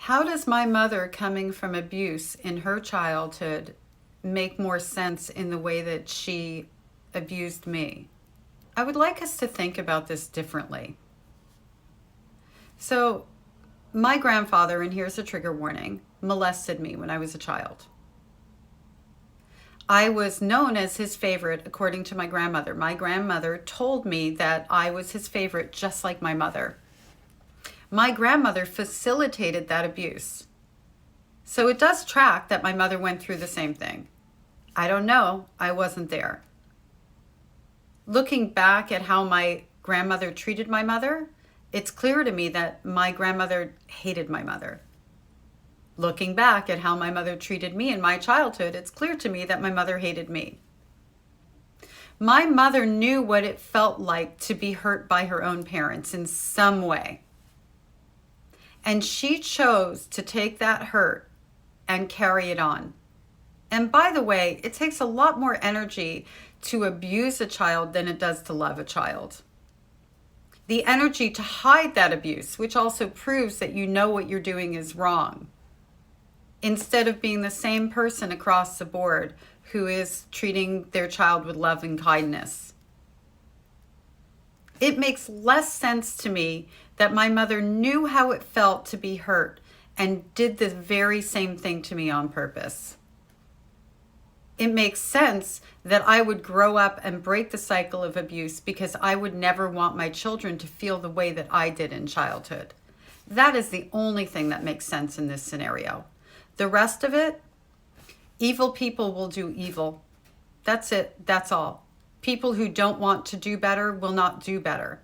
How does my mother coming from abuse in her childhood make more sense in the way that she abused me? I would like us to think about this differently. So, my grandfather, and here's a trigger warning, molested me when I was a child. I was known as his favorite, according to my grandmother. My grandmother told me that I was his favorite, just like my mother. My grandmother facilitated that abuse. So it does track that my mother went through the same thing. I don't know. I wasn't there. Looking back at how my grandmother treated my mother, it's clear to me that my grandmother hated my mother. Looking back at how my mother treated me in my childhood, it's clear to me that my mother hated me. My mother knew what it felt like to be hurt by her own parents in some way. And she chose to take that hurt and carry it on. And by the way, it takes a lot more energy to abuse a child than it does to love a child. The energy to hide that abuse, which also proves that you know what you're doing is wrong, instead of being the same person across the board who is treating their child with love and kindness. It makes less sense to me that my mother knew how it felt to be hurt and did the very same thing to me on purpose. It makes sense that I would grow up and break the cycle of abuse because I would never want my children to feel the way that I did in childhood. That is the only thing that makes sense in this scenario. The rest of it, evil people will do evil. That's it. That's all. People who don't want to do better will not do better.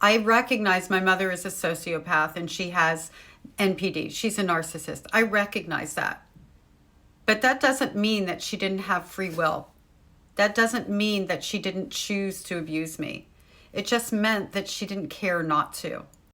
I recognize my mother is a sociopath and she has NPD. She's a narcissist. I recognize that. But that doesn't mean that she didn't have free will. That doesn't mean that she didn't choose to abuse me. It just meant that she didn't care not to.